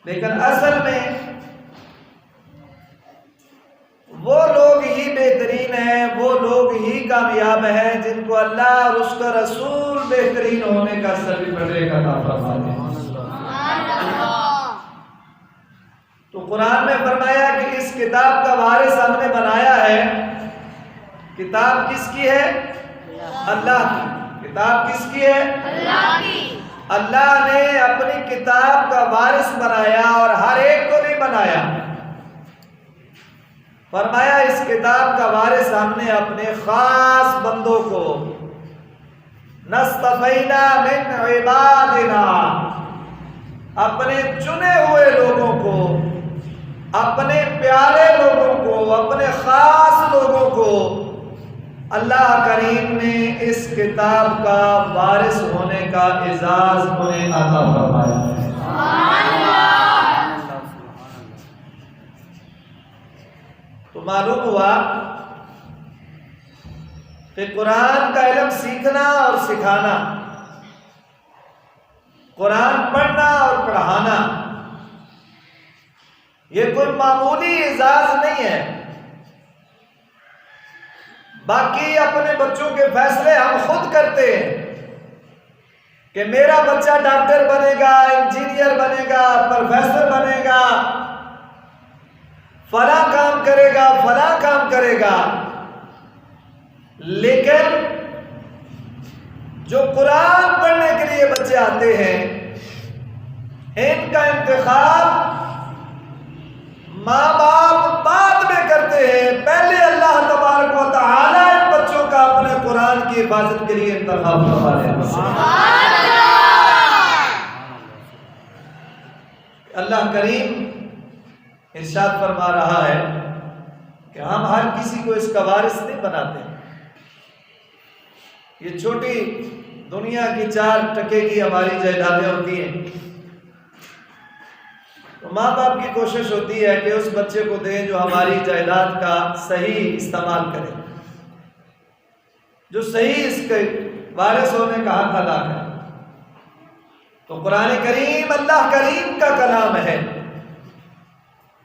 لیکن اصل میں وہ لوگ ہی بہترین ہیں، وہ لوگ ہی کامیاب ہیں جن کو اللہ اور اس کا رسول بہترین ہونے کا سرٹیفکیٹ عطا فرماتے ہیں۔ تو قرآن میں فرمایا کہ اس کتاب کا وارث ہم نے بنایا ہے۔ کتاب کس کی ہے؟ اللہ کی۔ کتاب کس کی ہے؟ اللہ کی۔ اللہ نے اپنی کتاب کا وارث بنایا اور ہر ایک کو نہیں بنایا۔ فرمایا اس کتاب کا وارث ہم نے اپنے خاص بندوں کو، نصطفینا من عبادنا، اپنے چنے ہوئے لوگوں کو، اپنے پیارے لوگوں کو، اپنے خاص لوگوں کو اللہ کریم نے اس کتاب کا وارث ہونے کا اعزاز انہیں عطا فرمایا ہے۔ تو معلوم ہوا کہ قرآن کا علم سیکھنا اور سکھانا، قرآن پڑھنا اور پڑھانا، یہ کوئی معمولی اعزاز نہیں ہے۔ باقی اپنے بچوں کے فیصلے ہم خود کرتے ہیں کہ میرا بچہ ڈاکٹر بنے گا، انجینئر بنے گا، پروفیسر بنے گا، فلاں کام کرے گا، فلاں کام کرے گا۔ لیکن جو قرآن پڑھنے کے لیے بچے آتے ہیں، ان کا انتخاب ماں باپ بعد میں کرتے ہیں، پہلے اللہ تبارک و تعالی ان بچوں کا اپنے قرآن کی حفاظت کے لیے انتخاب فرما لیتے ہیں۔ اللہ کریم ارشاد فرما رہا ہے کہ ہم ہر کسی کو اس کا وارث نہیں بناتے۔ یہ چھوٹی دنیا کی 4 ٹکے کی ہماری جائیدادیں ہوتی ہیں، تو ماں باپ کی کوشش ہوتی ہے کہ اس بچے کو دیں جو ہماری جائیداد کا صحیح استعمال کرے، جو صحیح اس کے وارث ہونے کا حق ادا کرے۔ تو قرآن کریم اللہ کریم کا کلام ہے،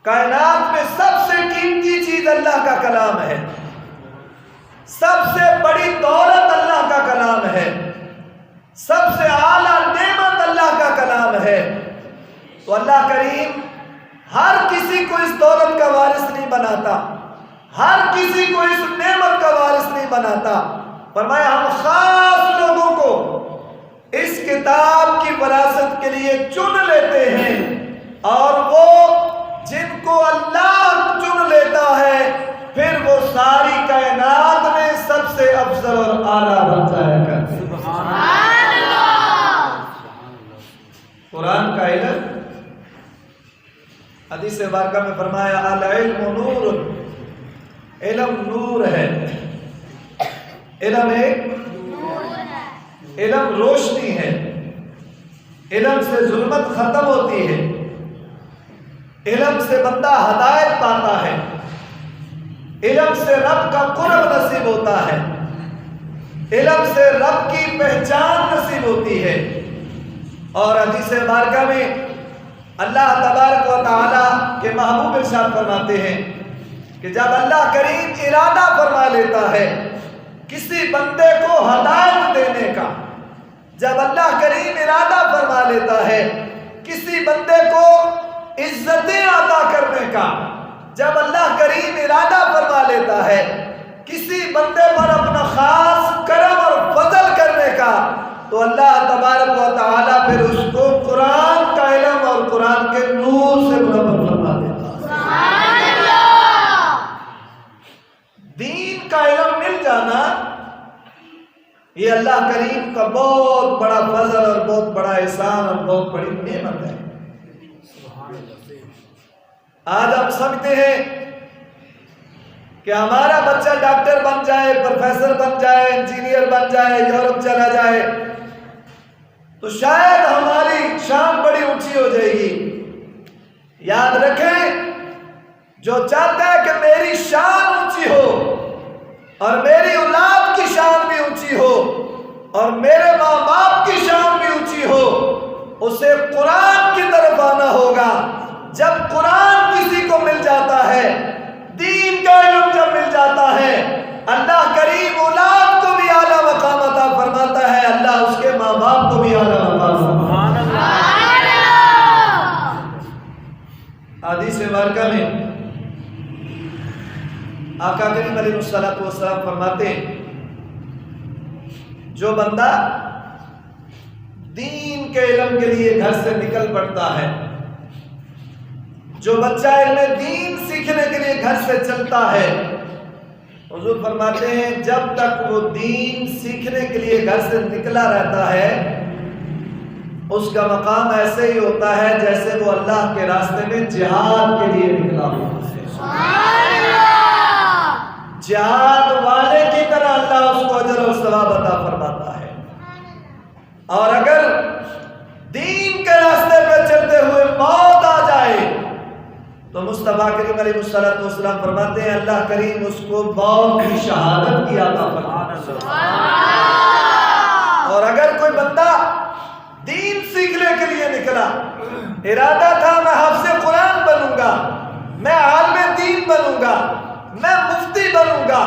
کائنات میں سب سے قیمتی چیز اللہ کا کلام ہے، سب سے بڑی دولت اللہ کا کلام ہے، سب سے اعلیٰ نعمت اللہ کا کلام ہے۔ تو اللہ کریم ہر کسی کو اس دولت کا وارث نہیں بناتا، ہر کسی کو اس نعمت کا وارث نہیں بناتا۔ فرمایا ہم خاص لوگوں کو اس کتاب کی وراثت کے لیے چن لیتے ہیں، اور وہ جن کو اللہ چن لیتا ہے پھر وہ ساری کائنات میں سب سے افضل اور اعلیٰ بن جایا کرتے ہیں۔ قرآن کا علم، حدیث مبارکہ میں فرمایا العلم نور، علم نور ہے، علم روشنی ہے، علم سے ظلمت ختم ہوتی ہے، علم سے بندہ ہدایت پاتا ہے، علم سے رب کا قرب نصیب ہوتا ہے، علم سے رب کی پہچان نصیب ہوتی ہے۔ اور حدیث مبارکہ میں اللہ تبارک و تعالی کے محبوب ارشاد فرماتے ہیں کہ جب اللہ کریم ارادہ فرما لیتا ہے کسی بندے کو ہدایت دینے کا، جب اللہ کریم ارادہ فرما لیتا ہے کسی بندے کو عزتیں عطا کرنے کا، جب اللہ کریم ارادہ فرما لیتا ہے کسی بندے پر اپنا خاص کرم اور فضل کرنے کا، تو اللہ تبارک و تعالیٰ پھر اس کو قرآن کا علم اور قرآن کے نور سے منور فرما دیتا ہے۔ دین کا علم مل جانا یہ اللہ کریم کا بہت بڑا فضل اور بہت بڑا احسان اور بہت بڑی نعمت ہے۔ آج ہم سمجھتے ہیں کہ ہمارا بچہ ڈاکٹر بن جائے، پروفیسر بن جائے، انجینئر بن جائے، یورپ چلا جائے تو شاید ہماری شان بڑی اونچی ہو جائے گی۔ یاد رکھیں، جو چاہتا ہے کہ میری شان اونچی ہو اور میری اولاد کی شان بھی اونچی ہو اور میرے ماں باپ کی شان بھی اونچی ہو، اسے قرآن کی طرف آنا ہوگا، مبارکہ میں آقا کریم علیہ الصلوۃ والسلام فرماتے ہیں جو بندہ دین کے علم کے لیے گھر سے نکل پڑتا ہے، جو بچہ علم دین سیکھنے کے لیے گھر سے چلتا ہے، حضور فرماتے ہیں جب تک وہ دین سیکھنے کے لیے گھر سے نکلا رہتا ہے اس کا مقام ایسے ہی ہوتا ہے جیسے وہ اللہ کے راستے میں جہاد کے لیے نکلا ہوا ہے۔ جہاد والے کی طرح اللہ اس کو اجر و ثواب عطا فرماتا ہے۔ اور اگر دین کے راستے پہ چلتے ہوئے موت آ جائے تو مصطفیٰ کریم علیہ الصلوۃ والسلام فرماتے ہیں اللہ کریم اس کو موت کی شہادت کی عطا فرماتا ہے۔ اور اگر کوئی بندہ دین سیکھنے کے لیے نکلا، ارادہ تھا میں حافظ قرآن بنوں گا، میں عالم دین بنوں گا، میں مفتی بنوں گا،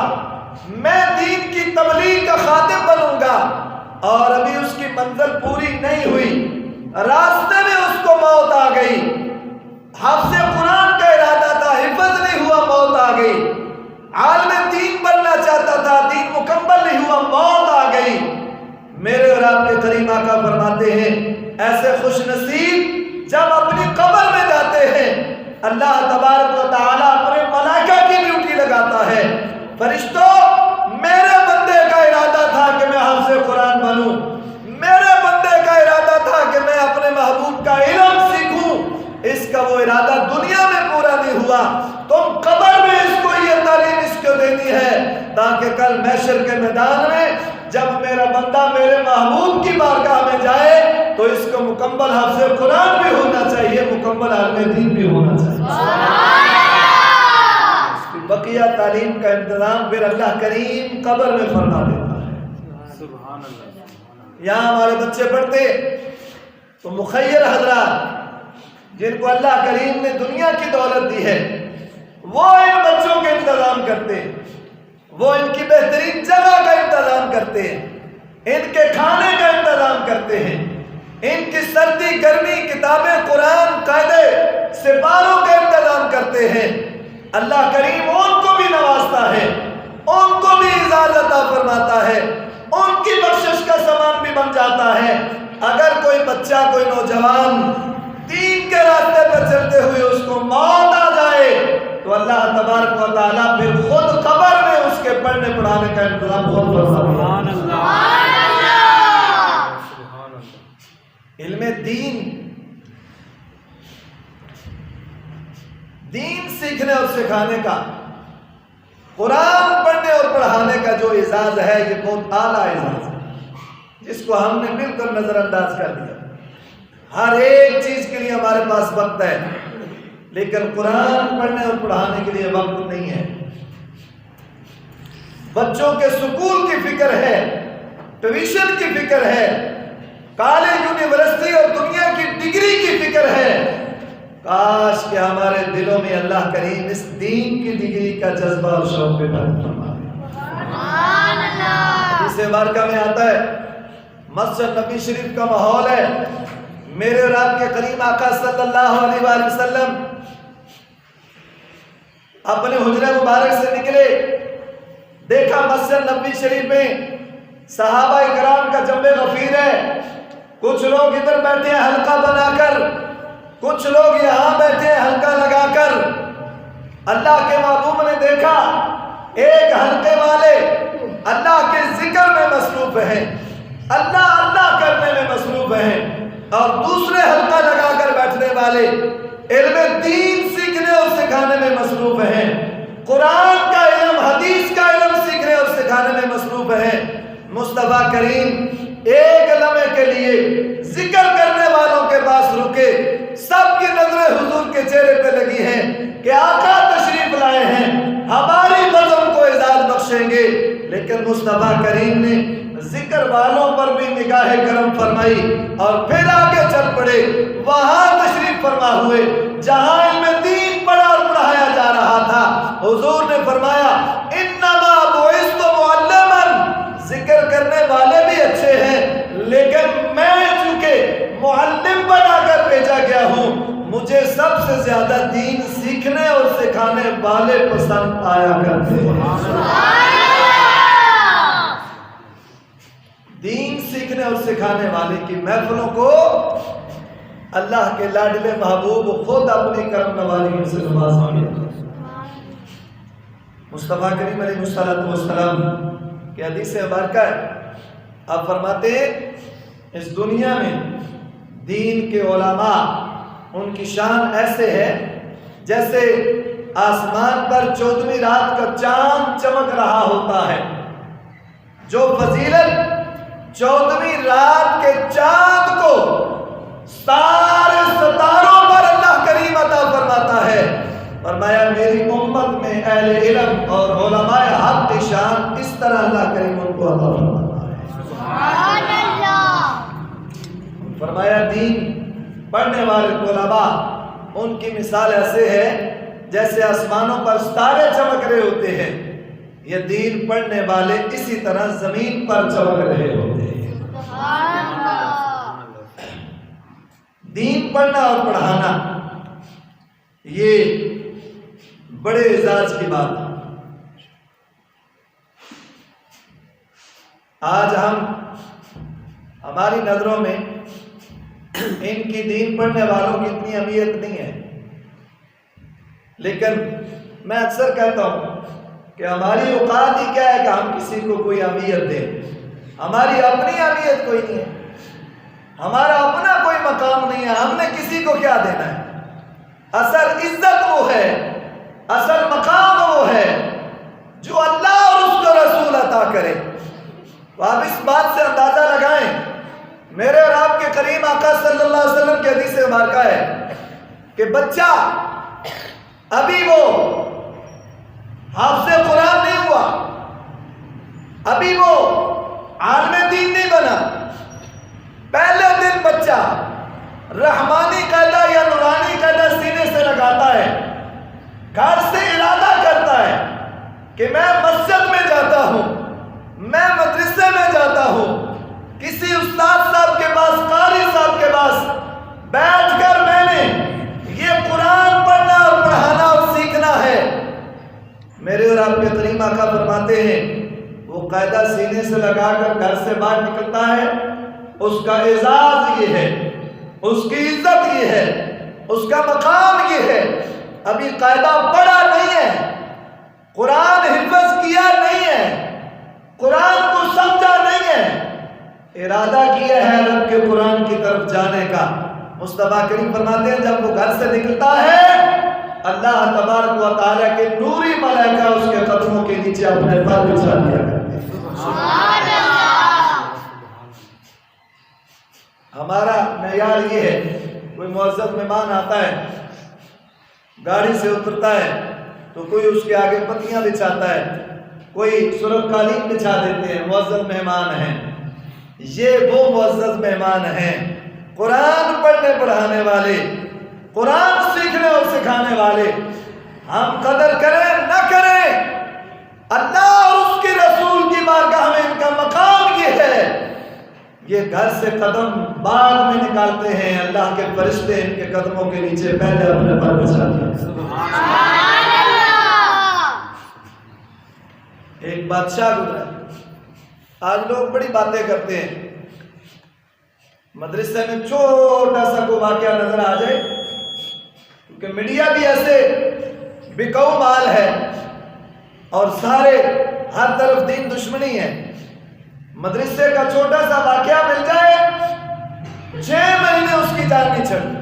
میں دین کی تبلیغ کا خادم بنوں گا، اور ابھی اس کی منزل پوری نہیں ہوئی، راستے میں اس کو موت آ گئی، حافظ قرآن کا ارادہ تھا حفظ نہیں ہوا موت آ گئی، عالم دین بننا چاہتا تھا دین مکمل نہیں ہوا موت آ گئی، میرے اور آپ کے کریم آقا فرماتے ہیں ایسے خوش نصیب جب اپنی قبر میں جاتے ہیں اللہ تبارک و تعالیٰ اپنے ملائکہ کی ڈیوٹی لگاتا ہے، فرشتوں میرے بندے کا ارادہ تھا کہ میں حافظ قرآن بنوں، میرے بندے کا ارادہ تھا کہ میں اپنے محبوب کا علم سیکھوں، اس کا وہ ارادہ دنیا میں پورا نہیں ہوا، تم قبر میں اس کو یہ تعلیم اس کو دینی ہے تاکہ کل محشر کے میدان میں جب میرا بندہ میرے محبوب کی بارگاہ میں جائے تو اس کو مکمل حافظ قرآن بھی ہونا چاہیے، مکمل عالم دین بھی ہونا چاہیے۔ بقیہ تعلیم کا انتظام پھر اللہ کریم قبر میں فرما دیتا ہے۔ یہاں ہمارے بچے پڑھتے تو مخیر حضرات جن کو اللہ کریم نے دنیا کی دولت دی ہے وہ ان بچوں کے انتظام کرتے ہیں، وہ ان کی بہترین جگہ کا انتظام کرتے ہیں، ان کے کھانے کا انتظام کرتے ہیں، ان کی سردی گرمی کتابیں قرآن قاعدے سپاروں کا انتظام کرتے ہیں۔ اللہ کریم ان کو بھی نوازتا ہے، ان کو بھی اجازت فرماتا ہے، ان کی بخشش کا سامان بھی بن جاتا ہے۔ اگر کوئی بچہ کوئی نوجوان دین کے راستے پر چلتے ہوئے اس کو موت آ جائے تو اللہ تبارک و تعالیٰ پھر خود قبر میں اس کے پڑھنے پڑھانے کا انتظام خود فرماتا ہے۔ علم دین سیکھنے اور سکھانے کا، قرآن پڑھنے اور پڑھانے کا جو اعزاز ہے یہ بہت اعلیٰ اعزاز ہے جس کو ہم نے بالکل نظر انداز کر دیا۔ ہر ایک چیز کے لیے ہمارے پاس وقت ہے لیکن قرآن پڑھنے اور پڑھانے کے لیے وقت نہیں ہے۔ بچوں کے سکول کی فکر ہے، ٹیوشن کی فکر ہے، کالج یونیورسٹی اور دنیا کی ڈگری کی فکر ہے۔ کاش کہ ہمارے دلوں میں اللہ کریم اس دین کی ڈگری کا جذبہ اور شوق پیدا فرمائے۔ سبحان اللہ۔ حدیث مبارکہ میں آتا ہے مسجد نبی شریف کا ماحول ہے، میرے اور آپ کے کریم آقا صلی اللہ علیہ وآلہ وسلم اپنے حجرہ مبارک سے نکلے، دیکھا مسجد نبی شریف میں صحابہ کرام کا جنب غفیر ہے، کچھ لوگ ادھر بیٹھے ہیں حلقہ بنا کر، کچھ لوگ یہاں بیٹھے ہیں حلقہ لگا کر۔ اللہ کے محبوب نے دیکھا ایک حلقے والے اللہ کے ذکر میں مصروف ہیں، اللہ اللہ کرنے میں مصروف ہیں، اور دوسرے حلقہ لگا کر بیٹھنے والے علم دین سیکھنے اور سکھانے میں مصروف ہیں، قرآن کا علم حدیث کا علم سیکھنے اور سکھانے میں مصروف ہیں۔ مصطفیٰ کریم ایک لمحے کے لیے ذکر کرنے والوں کے پاس رکے، سب کی نظریں حضور کے چہرے پہ لگی ہیں کہ آقا تشریف لائے ہیں، ہماری بزم کو اعزاز بخشیں گے، لیکن مصطفیٰ کریم نے ذکر والوں پر بھی نگاہ کرم فرمائی اور پھر آگے چل پڑے، وہاں تشریف فرما ہوئے جہاں علم دین پڑھا اور پڑھایا جا رہا تھا۔ حضور نے فرمایا انما بعثت معلما، ذکر کرنے والے بھی اچھے ہیں لیکن میں چونکہ معلم بنا کر بھیجا گیا ہوں، مجھے سب سے زیادہ دین سیکھ سیکھنے اور سکھانے والے پسند آیا کرتے ہیں۔ دین سیکھنے اور سکھانے والے کی محفلوں کو اللہ کے لاڈلے محبوب خود اپنی کرم نوازیوں سے نوازیں گے۔ مصطفیٰ کریم علیہ السلام کی حدیث مبارکہ ہے، آپ فرماتے ہیں اس دنیا میں دین کے علماء ان کی شان ایسے ہے جیسے آسمان پر 14ویں رات کا چاند چمک رہا ہوتا ہے۔ جو فضیلت 14ویں رات کے چاند کو سارے ستاروں پر اللہ کریم عطا فرماتا ہے، فرمایا میری امت میں اہل علم اور علماء حق کی شان اس طرح اللہ کریم ان کو عطا فرماتا ہے۔ سبحان اللہ۔ فرمایا دین پڑھنے والے طلباء ان کی مثال ایسے ہے جیسے آسمانوں پر ستارے چمک رہے ہوتے ہیں، یہ دین پڑھنے والے اسی طرح زمین پر چمک رہے ہوتے ہیں۔ دین پڑھنا اور پڑھانا یہ بڑے اعزاز کی بات ہے۔ آج ہماری نظروں میں ان کی دین پڑھنے والوں کی اتنی اہمیت نہیں ہے، لیکن میں اکثر کہتا ہوں کہ ہماری اوقات ہی کیا ہے کہ ہم کسی کو کوئی اہمیت دیں۔ ہماری اپنی اہمیت کوئی نہیں ہے، ہمارا اپنا کوئی مقام نہیں ہے، ہم نے کسی کو کیا دینا ہے۔ اصل عزت وہ ہے، اصل مقام وہ ہے جو اللہ اور اس کا رسول عطا کرے۔ تو آپ اس بات سے اندازہ لگائیں، میرے اور آپ کے کریم آقا صلی اللہ علیہ وسلم کی حدیث مبارکہ ہے کہ بچہ ابھی وہ حافظ قرآن نہیں ہوا، ابھی وہ عالم دین نہیں بنا، پہلے دن بچہ رحمانی قاعدہ یا نورانی قاعدہ سینے سے لگاتا ہے، گھر سے ارادہ کرتا ہے کہ میں مسجد میں جاتا ہوں، میں مدرسے میں جاتا ہوں، کسی استاد صاحب کے پاس، قاری صاحب کے پاس بیٹھ کر میں نے یہ قرآن پڑھنا اور پڑھانا اور سیکھنا ہے۔ میرے اور آپ کے کریم آقا فرماتے ہیں وہ قاعدہ سینے سے لگا کر گھر سے باہر نکلتا ہے، اس کا اعزاز یہ ہے، اس کی عزت یہ ہے، اس کا مقام یہ ہے، ابھی قاعدہ پڑھا نہیں ہے، قرآن حفظ کیا نہیں ہے، قرآن کو سمجھا نہیں ہے، ارادہ کیا ہے رب کے قرآن کی طرف جانے کا۔ مصطفیٰ کریم فرماتے ہیں جب وہ گھر سے نکلتا ہے اللہ تبارک و تعالیٰ کے نوری ملائکہ اس کے قدموں کے نیچے اپنے پر بچھا دیا کرتے ہیں۔ سبحان اللہ۔ ہمارا معیار یہ ہے، کوئی معزز مہمان آتا ہے، گاڑی سے اترتا ہے تو کوئی اس کے آگے پتیاں بچھاتا ہے، کوئی سرخ قالین بچھا دیتے ہیں، معزز مہمان ہیں۔ یہ وہ معزز مہمان ہیں، قرآن پڑھنے پڑھانے والے، قرآن سیکھنے اور سکھانے والے۔ ہم قدر کریں نہ کریں، اللہ اور اس کے رسول کی بارگاہ میں ان کا مقام یہ ہے، یہ گھر سے قدم بعد میں نکالتے ہیں، اللہ کے فرشتے ان کے قدموں کے نیچے پہلے اپنے پر بچھاتے ہیں۔ سبحان اللہ۔ ایک بادشاہ گزرا، آج لوگ بڑی باتیں کرتے ہیں، مدرسے میں چھوٹا سا کوئی واقعہ نظر آ جائے، کیونکہ میڈیا بھی ایسے بکاؤ مال ہے اور سارے ہر طرف دین دشمنی ہے، مدرسے کا چھوٹا سا واقعہ مل جائے 6 مہینے اس کی جان نہیں چھڑتی،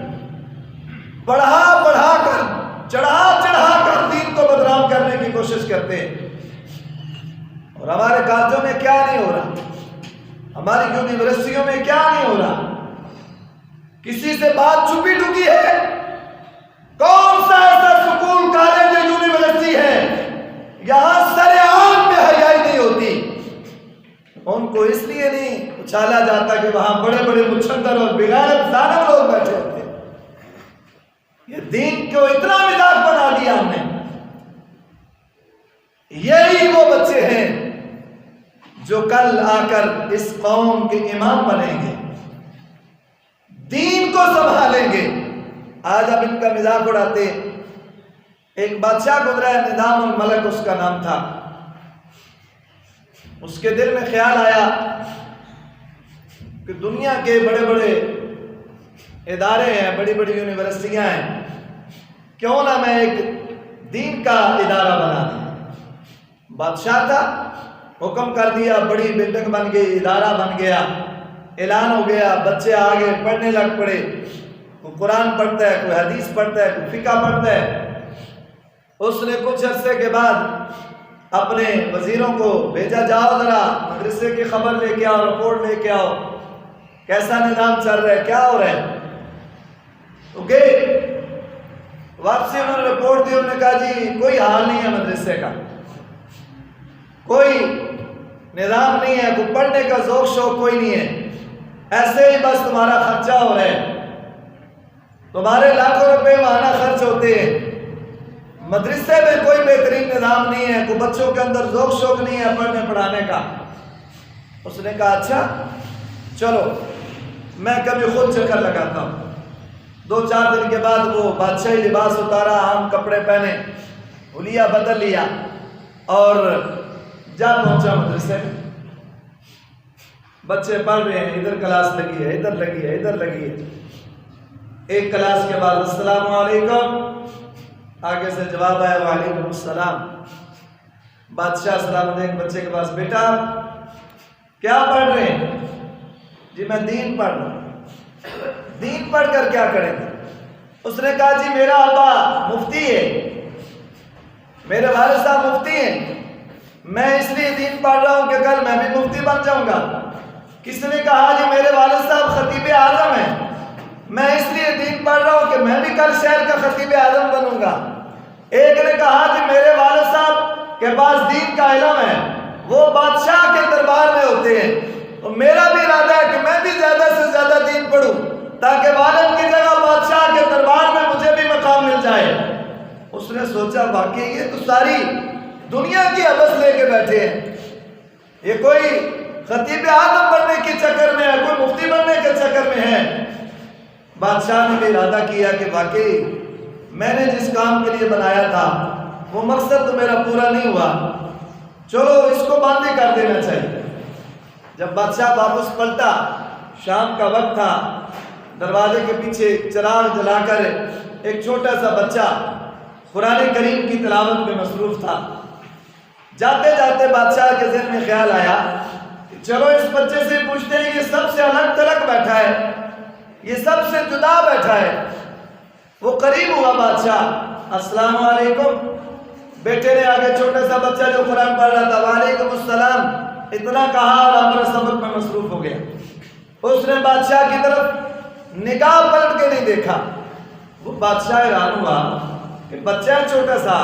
بڑھا کر چڑھا کر دین کو بدنام کرنے کی کوشش کرتے ہیں۔ اور ہمارے کالجوں میں کیا نہیں ہو رہا، ہماری یونیورسٹیوں میں کیا نہیں ہو رہا، کسی سے بات چھپی ڈھکی ہے؟ کون سا ایسا سکول، کالج یا یونیورسٹی ہے یہاں سر عام میں حیائی نہیں ہوتی؟ ان کو اس لیے نہیں اچھالا جاتا کہ وہاں بڑے بڑے مچھندر اور بغیرت ظالم لوگ بیٹھے ہوتے ہیں۔ یہ دین کو اتنا مزاج بنا دیا ہم نے۔ یہی وہ بچے ہیں جو کل آ کر اس قوم کے امام بنیں گے، دین کو سنبھالیں گے۔ آج اب ان کا مذاق اڑاتے ایک بادشاہ گزرا ہے، نظام الملک اس کا نام تھا۔ اس کے دل میں خیال آیا کہ دنیا کے بڑے بڑے ادارے ہیں، بڑی بڑی یونیورسٹیاں ہیں، کیوں نہ میں ایک دین کا ادارہ بنا دوں۔ بادشاہ تھا، حکم کر دیا، بڑی بلڈنگ بن گئی، ادارہ بن گیا، اعلان ہو گیا، بچے آگے پڑھنے لگ پڑے، کوئی قرآن پڑھتا ہے، کوئی حدیث پڑھتا ہے، کوئی فقہ پڑھتا ہے۔ اس نے کچھ عرصے کے بعد اپنے وزیروں کو بھیجا، جاؤ ذرا مدرسے کی خبر لے کے آؤ، رپورٹ لے کے آؤ، کیسا نظام چل رہا ہے، کیا ہو رہا ہے۔ تو گئے، واپسی انہوں نے رپورٹ دی، انہوں نے کہا جی کوئی حال نہیں ہے مدرسے کا، کوئی نظام نہیں ہے، کوئی پڑھنے کا ذوق شوق کوئی نہیں ہے، ایسے ہی بس تمہارا خرچہ ہو رہا ہے، تمہارے لاکھوں روپے ماہانہ خرچ ہوتے ہیں، مدرسے میں کوئی بہترین نظام نہیں ہے، کوئی بچوں کے اندر ذوق شوق نہیں ہے پڑھنے پڑھانے کا۔ اس نے کہا اچھا چلو میں کبھی خود چکر لگاتا ہوں۔ 2-4 دن کے بعد وہ بادشاہی لباس اتارا، عام کپڑے پہنے، حلیہ بدل لیا اور جا پہنچا مدرسے میں۔ بچے پڑھ رہے ہیں، ادھر کلاس لگی ہے، ادھر لگی ہے، ادھر لگی ہے۔ ایک کلاس کے بعد السلام علیکم، آگے سے جواب آیا وعلیکم السلام۔ بادشاہ سلام علیکم بچے کے پاس، بیٹا کیا پڑھ رہے ہیں؟ جی میں دین پڑھ رہا ہوں۔ دین پڑھ کر کیا کریں گے؟ اس نے کہا جی میرا ابا مفتی ہے، میرے والد صاحب مفتی ہیں، میں اس لیے دین پڑھ رہا ہوں کہ کل میں بھی مفتی بن جاؤں گا۔ کس نے کہا جی میرے والد صاحب خطیب اعظم ہیں، میں اس لیے دین پڑھ رہا ہوں کہ میں بھی کل شہر کا خطیب اعظم بنوں گا۔ ایک نے کہا جی میرے والد صاحب کے پاس دین کا علم ہے، وہ بادشاہ کے دربار میں ہوتے ہیں، اور میرا بھی ارادہ ہے کہ میں بھی زیادہ سے زیادہ دین پڑھوں تاکہ والد کی جگہ بادشاہ کے دربار میں مجھے بھی مقام مل جائے۔ اس نے سوچا واقعی یہ تو ساری دنیا کی حوث لے کے بیٹھے ہیں، یہ کوئی خطیب اعظم بننے کے چکر میں ہے، کوئی مفتی بننے کے چکر میں ہے۔ بادشاہ نے بھی ارادہ کیا کہ واقعی میں نے جس کام کے لیے بنایا تھا وہ مقصد تو میرا پورا نہیں ہوا، چلو اس کو بند ہی کر دینا چاہیے۔ جب بادشاہ واپس پلٹا، شام کا وقت تھا، دروازے کے پیچھے چراغ جلا کر ایک چھوٹا سا بچہ قرآن کریم کی تلاوت میں مصروف تھا۔ جاتے جاتے بادشاہ کے ذہن میں خیال آیا کہ چلو اس بچے سے پوچھتے ہیں، یہ سب سے الگ تھلگ بیٹھا ہے، یہ سب سے جدا بیٹھا ہے۔ وہ قریب ہوا بادشاہ، السلام علیکم، بیٹے نے آگے چھوٹا سا بچہ جو قرآن پڑھ رہا تھا وعلیکم السلام اتنا کہا اور اپنے سبق میں مصروف ہو گیا۔ اس نے بادشاہ کی طرف نگاہ پلٹ کے نہیں دیکھا۔ وہ بادشاہ حیران ہوا کہ بچہ چھوٹا سا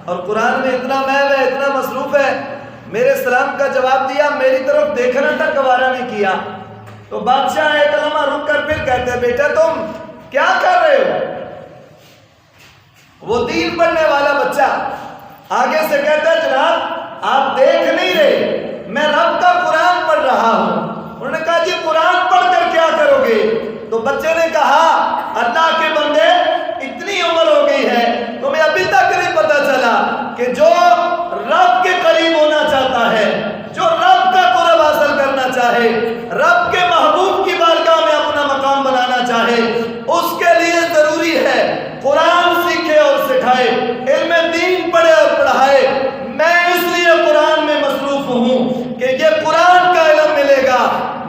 اور قرآن میں اتنا محو ہے، اتنا مصروف ہے، میرے سلام کا جواب دیا، میری طرف دیکھنا تک گوارا نہیں کیا۔ تو بادشاہ ایک لمحہ رک کر پھر کہتے ہیں بیٹا تم کیا کر رہے ہو؟ وہ دین پڑھنے والا بچہ آگے سے کہتا ہے جناب آپ دیکھ نہیں رہے، میں رب کا قرآن پڑھ رہا ہوں۔ انہوں نے کہا جی قرآن پڑھ کر کیا کرو گے؟ تو بچے نے کہا اللہ کے بندے اتنی عمر ہو گئی ہے تمہیں ابھی تک نہیں پتا چلا کہ جو رب کے قریب ہونا چاہتا ہے، جو رب کا قرب حاصل کرنا چاہے، رب کے محبوب کی بارگاہ میں اپنا مقام بنانا چاہے، اس کے لیے ضروری ہے قرآن سیکھے اور سکھائے، علم دین پڑھے اور پڑھائے۔ میں اس لیے قرآن میں مصروف ہوں کہ یہ قرآن کا علم ملے گا،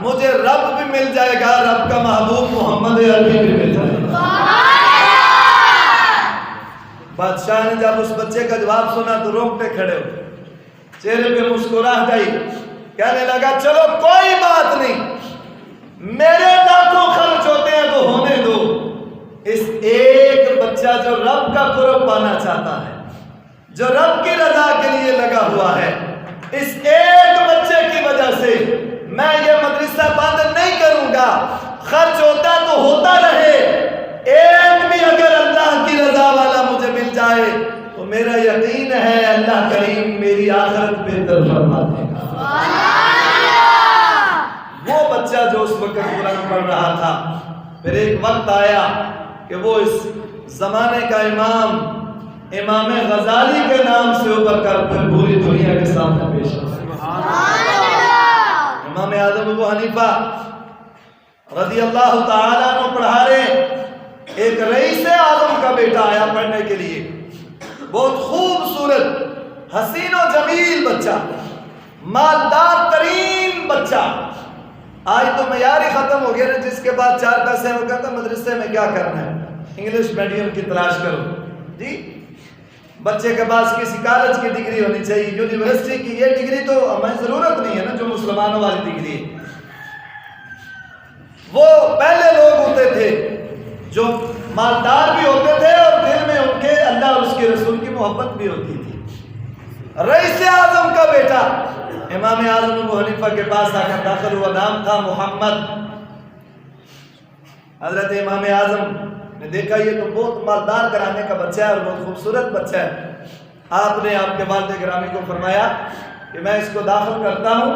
مجھے رب بھی مل جائے گا، رب کا محبوب محمد عربی بھی مل جائے گا۔ بادشاہ نے جب اس بچے کا جواب سنا تو روکتے کھڑے ہو، چہرے پہ مسکراہٹ آئی، کہنے لگا چلو کوئی بات نہیں، میرے لاکھوں خرچ ہوتے ہیں تو ہونے دو، اس ایک بچہ جو رب کا قرب پانا چاہتا ہے، جو رب کی رضا کے لیے لگا ہوا ہے، اس ایک بچے کی وجہ سے میں یہ مدرسہ بند نہیں کروں گا، خرچ ہوتا تو ہوتا رہے، ایک بھی اگر اللہ کی رضا والا مجھے مل جائے تو میرا یقین ہے اللہ کریم میری آخرت بہتر فرما دے گا۔ وہ بچہ جو اس وقت قرآن پڑھ رہا تھا، پھر ایک وقت آیا کہ وہ اس زمانے کا امام امام غزالی کے نام سے اوپر کر پھر پوری دنیا کے سامنے پیش ہو. امام اعظم ابو حنیفہ رضی اللہ تعالیٰ عنہ پڑھا رہے، ایک رئیس اعظم کا بیٹا آیا پڑھنے کے لیے، بہت خوبصورت حسین و جمیل بچہ، مالدار ترین بچہ. آج تو معیار ہی ختم ہو گیا نا، جس کے بعد 4 پیسے وہ کہتا مدرسے میں کیا کرنا ہے، انگلش میڈیم کی تلاش کرو. جی بچے کے پاس کسی کالج کی ڈگری ہونی چاہیے، یونیورسٹی کی. یہ ڈگری تو ہمیں ضرورت نہیں ہے نا جو مسلمانوں والی ڈگری ہے. وہ پہلے لوگ ہوتے تھے جو مالدار بھی ہوتے تھے اور دل میں ان کے اللہ اور اس کے رسول کی محبت بھی ہوتی تھی. رئیس اعظم کا بیٹا امام اعظم ابو حنیفہ کے پاس آ کر داخل ہوا، نام تھا محمد. حضرت امام اعظم نے دیکھا یہ تو بہت مالدار گھرانے کا بچہ ہے اور بہت خوبصورت بچہ ہے. آپ نے آپ کے والد گرامی کو فرمایا کہ میں اس کو داخل کرتا ہوں،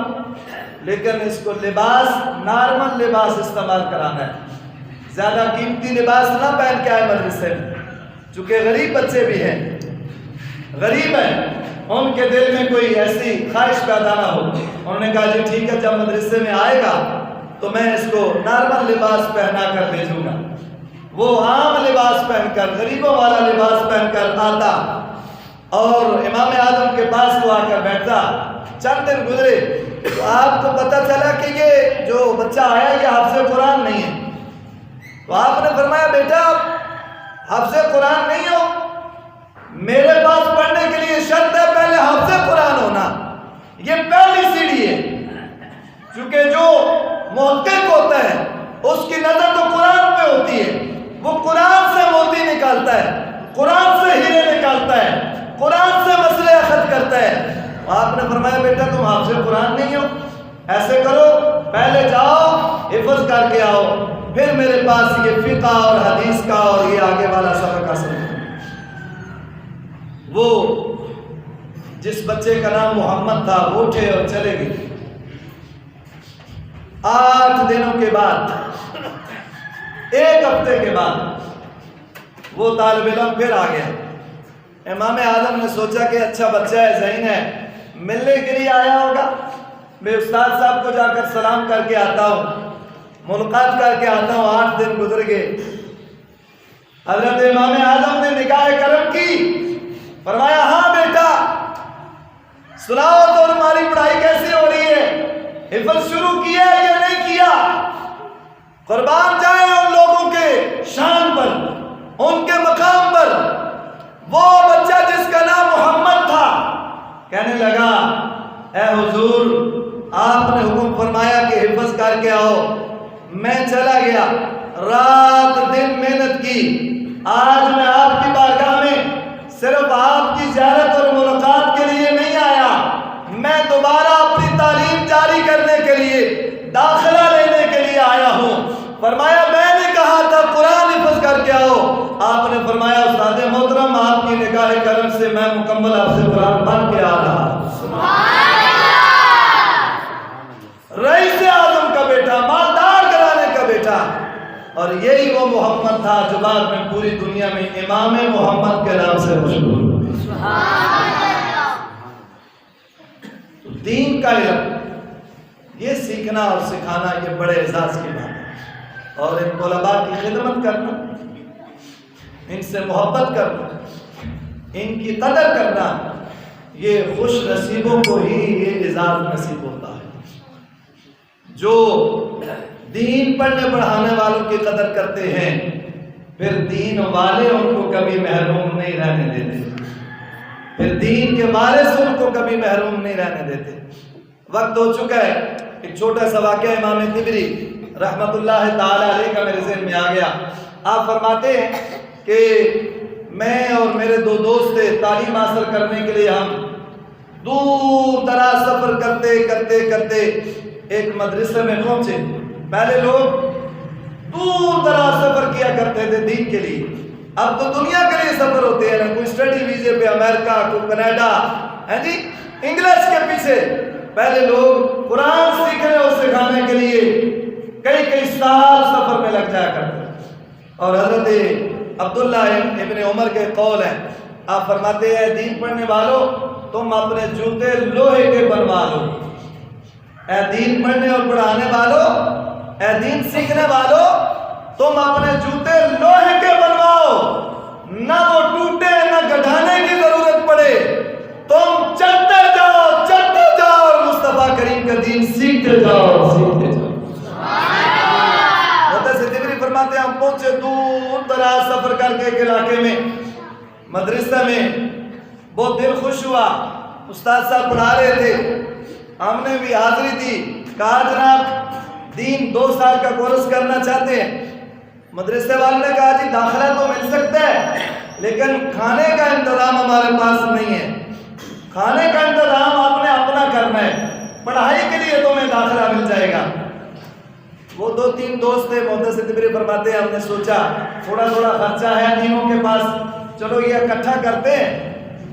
لیکن اس کو لباس نارمل لباس استعمال کرانا ہے، زیادہ قیمتی لباس نہ پہن کے آئے مدرسے میں، چونکہ غریب بچے بھی ہیں، غریب ہیں، ان کے دل میں کوئی ایسی خواہش پیدا نہ ہو. انہوں نے کہا جی ٹھیک ہے، جب مدرسے میں آئے گا تو میں اس کو نارمل لباس پہنا کر بھیجوں گا. وہ عام لباس پہن کر، غریبوں والا لباس پہن کر آتا اور امام اعظم کے پاس وہ آ کر بیٹھتا. چند دن گزرے تو آپ کو پتہ چلا کہ یہ جو بچہ آیا یہ حافظ قرآن نہیں ہے. تو آپ نے فرمایا بیٹا آپ حافظ قرآن نہیں ہو، میرے پاس پڑھنے کے لیے شرط ہے پہلے حافظ قرآن ہونا. یہ پہلی سیڑھی ہے، کیونکہ جو محقق ہوتا ہے اس کی نظر تو قرآن پہ ہوتی ہے، وہ قرآن سے موتی نکالتا ہے، قرآن سے ہیرے نکالتا ہے، قرآن سے مسئلے اخذ کرتا ہے. آپ نے فرمایا بیٹا تم حافظ قرآن نہیں ہو، ایسے کرو پہلے جاؤ حفظ کر کے آؤ، پھر میرے پاس یہ فقہ اور حدیث کا اور یہ آگے والا سبق حاصل کرو. وہ جس بچے کا نام محمد تھا وہ اٹھے اور چلے گئے. 8 دنوں کے بعد، 1 ہفتے کے بعد وہ طالب علم پھر آ گیا. امام اعظم نے سوچا کہ اچھا بچہ ہے، ذہین ہے، ملنے کے لیے آیا ہوگا، میں استاد صاحب کو جا کر سلام کر کے آتا ہوں، ملاقات کر کے آتا ہوں. 8 دن گزر گئے. حضرت امام اعظم نے نگاہ کرم کی، فرمایا ہاں بیٹا سناؤ تو تمہاری پڑھائی کیسی ہو رہی ہے، حفظ شروع کیا یا نہیں کیا؟ قربان جائیں ان لوگوں کے شان پر، ان کے مقام پر. وہ بچہ جس کا نام محمد تھا کہنے لگا اے حضور آپ نے حکم فرمایا کہ حفظ کر کے آؤ، میں چلا گیا، رات دن محنت کی، آج میں آپ کی بارگاہ میں صرف آپ کی زیارت اور ملاقات کے لیے نہیں آیا، میں دوبارہ اپنی تعلیم جاری کرنے کے لیے، داخلہ لینے کے لیے آیا ہوں. فرمایا میں نے کہا تھا قرآن حفظ کر کے آؤ، آپ نے فرمایا استاد محترم آپ کی نگاہ کرم سے میں مکمل حافظ قرآن بن کے آ رہا. سبحان اللہ. رئیس اعظم کا بیٹا، مالدار گھرانے کا بیٹا، اور یہی وہ محمد تھا جو بعد میں پوری دنیا میں امام محمد کے نام سے مشہور. سبحان اللہ. دین کا علم یہ سیکھنا اور سکھانا یہ بڑے اعزاز کی بات ہے، اور ان طلباء کی خدمت کرنا، ان سے محبت کرنا، ان کی قدر کرنا، یہ خوش نصیبوں کو ہی یہ اعزاز نصیب ہوتا ہے. جو دین پڑھنے پڑھانے والوں کی قدر کرتے ہیں پھر دین والے ان کو کبھی محروم نہیں رہنے دیتے، پھر دین کے وارث ان کو کبھی محروم نہیں رہنے دیتے. وقت ہو چکا ہے، ایک چھوٹا سا واقعہ امام طبری رحمت اللہ تعالی علیہ کا میرے ذہن میں آ گیا. آپ فرماتے ہیں کہ میں اور میرے 2 دوست تھے، تعلیم حاصل کرنے کے لیے ہم دور دراز سفر کرتے کرتے کرتے ایک مدرسے میں پہنچے. پہلے لوگ دور دراز سفر کیا کرتے تھے دین کے لیے، اب تو دنیا کے لیے سفر ہوتے ہیں نا، کوئی اسٹڈی ویزے پہ امریکہ، کوئی کینیڈا، ہے جی انگلش کے پیچھے. پہلے لوگ قرآن سیکھنے اور سکھانے کے لیے کئی سال سفر میں لگ جایا کرتے. اور حضرت عبداللہ ابن عمر کے قول ہیں آپ فرماتے ہیں دین پڑھنے والوں تم اپنے جوتے لوہے کے بنوا لو. اے دین پڑھنے اور پڑھانے والوں، اے دین سیکھنے والوں، تم اپنے جوتے لوہے کے بنواؤ، نہ وہ ٹوٹے نہ گڑھانے کی ضرورت پڑے. تم چلتے جاؤ اور مصطفیٰ کریم کا دین سیکھتے جاؤ. صدیقی فرماتے ہیں ہم پہنچے دور دراز سفر کر کے ایک علاقے میں مدرسہ میں. بہت دل خوش ہوا، استاد صاحب پڑھا رہے تھے، ہم نے بھی حاضری دی. کہا جناب دین 2 سال کا کورس کرنا چاہتے ہیں. مدرسے والوں نے کہا جی داخلہ تو مل سکتا ہے لیکن کھانے کا انتظام ہمارے پاس نہیں ہے. کھانے کا انتظام آپ نے اپنا کرنا ہے، پڑھائی کے لیے تمہیں داخلہ مل جائے گا. وہ 2-3 دوست تھے. محدث صدیقی فرماتے ہیں ہم نے سوچا تھوڑا خرچہ ہے تینوں کے پاس، چلو یہ اکٹھا کرتے ہیں،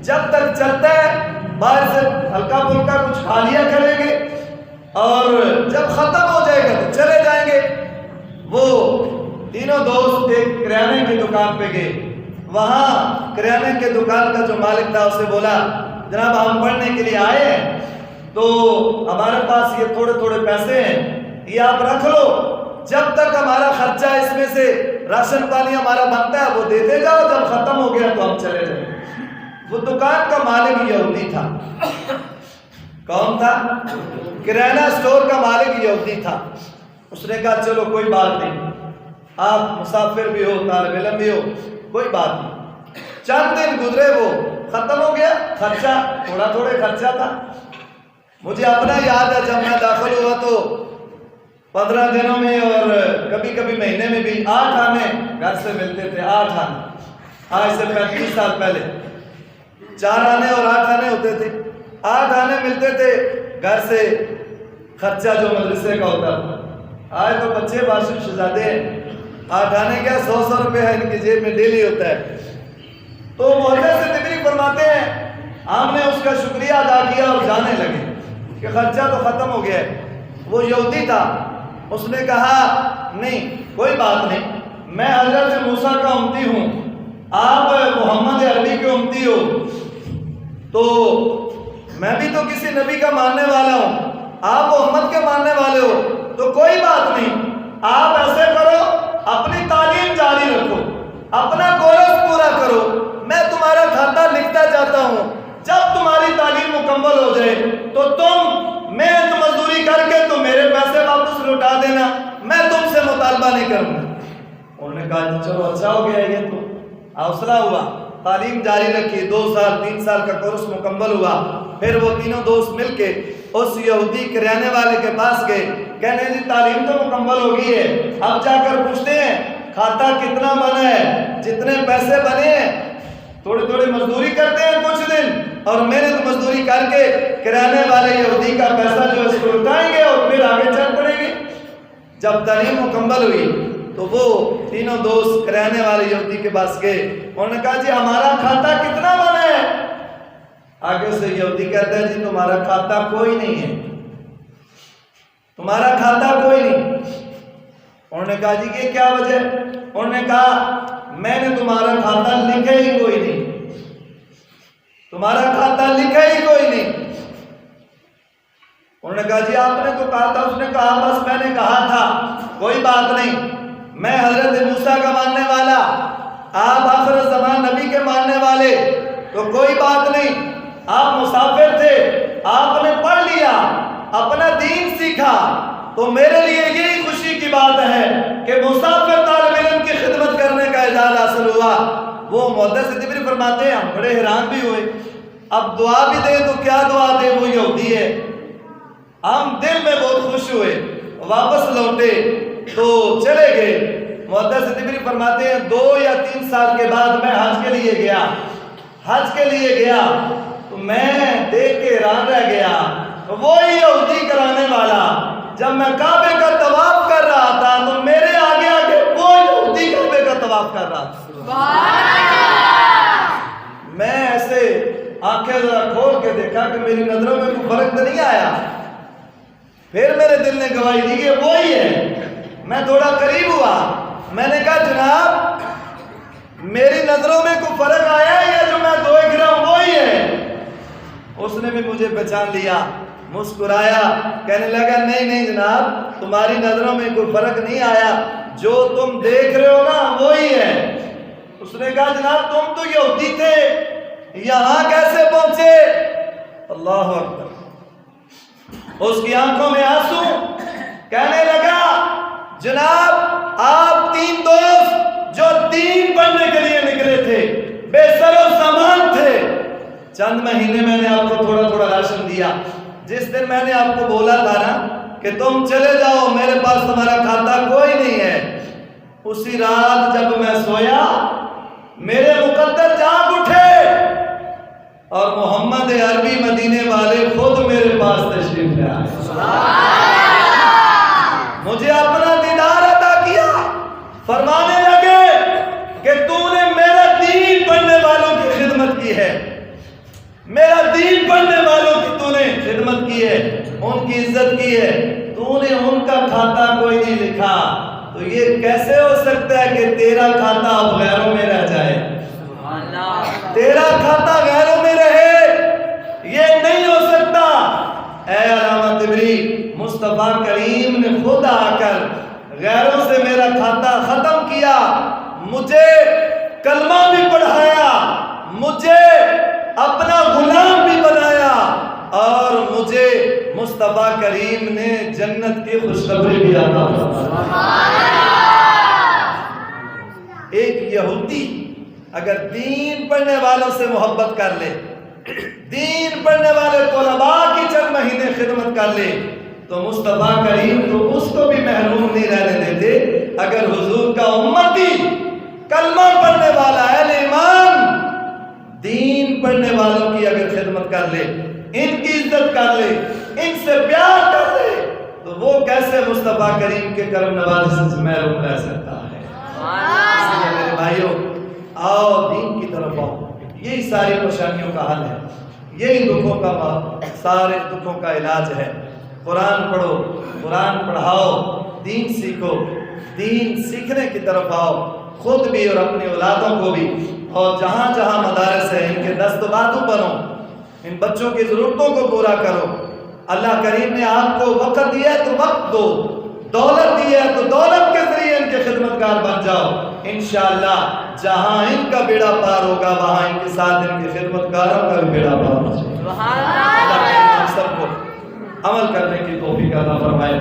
جب تک چلتا ہے باہر سے ہلکا پھلکا کچھ کھا لیا کریں گے اور جب ختم ہو جائے گا تو چلے جائیں گے. وہ تینوں دوست ایک کریانے کی دکان پہ گئے. وہاں کریانے کے دکان کا جو مالک تھا اسے بولا جناب ہم پڑھنے کے لیے آئے ہیں تو ہمارے پاس یہ تھوڑے پیسے ہیں، یہ آپ رکھ لو، جب تک ہمارا خرچہ اس میں سے راشن پانی ہمارا بنتا ہے وہ دیتے جاؤ، جب ختم ہو گیا تو ہم چلے جائیں. وہ دکان کا مالک یہودی تھا. کون تھا؟ کرانہ اسٹور کا مالک یہودی تھا. اس نے کہا چلو کوئی بات نہیں، آپ مسافر بھی ہو طالب علم بھی ہو، کوئی بات نہیں. چند دن گزرے وہ ختم ہو گیا خرچہ، تھوڑے خرچہ تھا. مجھے اپنا یاد ہے جب میں داخل ہوا تو 15 دنوں میں اور کبھی مہینے میں بھی 8 آنے گھر سے ملتے تھے. 8 آنے، آج سے 35 سال پہلے 4 آنے اور 8 آنے ہوتے تھے. 8 آنے ملتے تھے گھر سے، خرچہ جو مدرسے کا ہوتا تھا. آج تو بچے بادشاہ شہزادے ہیں، 8 آنے کیا 100 روپے ہے ان کی جیب میں ڈیلی ہوتا ہے. تو محدث صدیقی فرماتے ہیں ہم نے اس کا شکریہ ادا کیا اور جانے لگے کہ خرچہ تو ختم ہو گیا ہے. وہ یہودی تھا، اس نے کہا نہیں کوئی بات نہیں، میں حضرت موسیٰ کا امتی ہوں، آپ محمد عربی کے امتی ہو، تو میں بھی تو کسی نبی کا ماننے والا ہوں، آپ محمد کے ماننے والے ہو، تو کوئی بات نہیں، آپ ایسے کرو اپنی تعلیم جاری رکھو، اپنا کورس پورا کرو، میں تمہارا کھاتا لکھتا جاتا ہوں، جب تمہاری تعلیم مکمل ہو جائے تو تم محنت مزدوری کر کے تو میرے پیسے واپس لوٹا دینا، میں تم سے مطالبہ نہیں کروں گا. انہوں نے کہا چلو اچھا ہو گیا، یہ تو حوصلہ ہوا. تعلیم جاری رکھی، 2 سال 3 سال کا کورس مکمل ہوا. پھر وہ تینوں دوست مل کے اس یہودی کریانے والے کے پاس گئے، کہنے جی تعلیم تو مکمل ہو گئی ہے، اب جا کر پوچھتے ہیں کھاتا کتنا بنا ہے، جتنے پیسے بنے ہیں. تھوڑی مزدوری کرتے ہیں کچھ دن اور محنت مزدوری کر کے کرانے والے یہودی کا پیسہ جو اس کو لوٹائیں گے اور پھر آگے چل پڑیں گے. جب تعلیم مکمل ہوئی تو وہ تینوں دوست کرانے والے یہودی کے پاس گئے. انہوں نے کہا جی ہمارا کھاتا کتنا بنا ہے؟ آگے سے یہودی کہتا ہے جی تمہارا کھاتا کوئی نہیں ہے، تمہارا کھاتا کوئی نہیں. انہوں نے کہا جی یہ کیا وجہ؟ انہوں نے کہا میں نے تمہارا کھاتا لکھا ہی کوئی نہیں، تمہارا کھاتا لکھا ہی کوئی نہیں. انہوں نے کہا جی آپ نے تو کہا تھا. اس نے کہا بس میں نے کہا تھا، کوئی بات نہیں، میں حضرت موسیٰ کا ماننے والا، آپ آخر زمان نبی کے ماننے والے، تو کوئی بات نہیں. آپ مسافر تھے، آپ نے پڑھ لیا، اپنا دین سیکھا، تو میرے لیے یہی خوشی کی بات ہے کہ مسافر طالب علم کی خدمت کرنے کا اعزاز حاصل ہوا. وہ محدث صدیقی فرماتے ہیں ہم بڑے حیران بھی ہوئے، اب دعا بھی دیں تو کیا دعا دیں، وہ یہودی ہے. ہم دل میں بہت خوش ہوئے، واپس لوٹے تو چلے گئے. محدث صدیقی فرماتے ہیں 2 یا 3 سال کے بعد میں حج کے لیے گیا تو میں دیکھ کے حیران رہ گیا. وہی یہودی کرانے والا، جب میں کعبے کا طواف کر رہا تھا تو میرے آگے وہ یہودی کعبے کا طواف کر رہا تھا. میں ایسے آنکھیں ذرا کھول کے دیکھا کہ میری نظروں میں کوئی فرق تو نہیں آیا. پھر میرے دل نے گواہی دی کہ وہی ہے. میں تھوڑا قریب ہوا، میں نے کہا جناب میری نظروں میں کوئی فرق آیا ہے یا جو میں 2 اس نے بھی مجھے پہچان لیا، مسکرایا، کہنے لگا نہیں نہیں جناب، تمہاری نظروں میں کوئی فرق نہیں آیا، جو تم دیکھ رہے ہو نا وہی ہے۔ اس نے کہا جناب تم تو یہودی تھے، یہاں کیسے پہنچے؟ اللہ اکبر۔ اس کی آنکھوں میں آنسو، کہنے لگا جناب آپ تین دوست جو دین پڑھنے کے لیے نکلے تھے، بے سر و سامان تھے، چند مہینے میں نے آپ کو تھوڑا تھوڑا راشن دیا۔ جس دن میں نے آپ کو بولا تھا نا کہ تم چلے جاؤ، میرے پاس تمہارا کھاتا کوئی نہیں ہے، اسی رات جب میں سویا میرے مقدر جاگ اٹھے اور محمد عربی مدینے والے خود میرے پاس تشریف لے آئے، مجھے اپنا دیدار عطا کیا، فرمانے لگے کہ تو نے میرا دین پڑھنے والوں کی خدمت کی ہے، میرا دین پڑھنے والوں کی تو نے خدمت کی ہے، ان کی عزت کی ہے، تو نے ان کا کھاتا کوئی نہیں لکھا، تو یہ کیسے ہو سکتا ہے کہ تیرا کھاتا اب غیروں میں رہ جائے؟ تیرا کھاتا غیروں میں رہے، یہ نہیں ہو سکتا۔ اے علامہ طبری، مصطفیٰ کریم نے خود آ کر غیروں سے میرا کھاتا ختم کیا، مجھے کلمہ بھی پڑھایا، مجھے اپنا غلام بھی بنایا، اور مجھے مصطفیٰ کریم نے جنت کی خوشخبری بھی عطا فرمائی۔ ایک یہودی اگر دین پڑھنے والوں سے محبت کر لے، دین پڑھنے والے طلباء کی چند مہینے خدمت کر لے، تو مصطفیٰ کریم تو اس کو بھی محروم نہیں رہنے دیتے۔ اگر حضور کا امتی کلمہ پڑھنے والا اہل ایمان دین پڑھنے والوں کی اگر خدمت کر لے، ان کی عزت کر لے، ان سے پیار کر لے، تو وہ کیسے مصطفیٰ کریم کے کرم نوازی سے محروم رہ سکتا ہے؟ اس لیے میرے بھائیوں، آؤ دین کی طرف آؤ، یہی ساری پریشانیوں کا حل ہے، یہی دکھوں کا سارے دکھوں کا علاج ہے۔ قرآن پڑھو، قرآن پڑھاؤ، دین سیکھو، دین سیکھنے کی طرف آؤ، خود بھی اور اپنی اولادوں کو بھی، اور جہاں جہاں مدارس ہیں ان کے دست و بازو بنو، ان بچوں کی ضرورتوں کو پورا کرو۔ اللہ کریم نے آپ کو وقت دیا ہے تو وقت دو، دولت دی ہے تو دولت کے ذریعے ان کے خدمتگار بن جاؤ، انشاءاللہ جہاں ان کا بیڑا پار ہوگا وہاں ان کے ساتھ ان کے خدمتگاروں کا بھی بیڑا پار ہو جائے۔ اللہ ہم سب کو عمل کرنے کی توفیق عطا فرمائے۔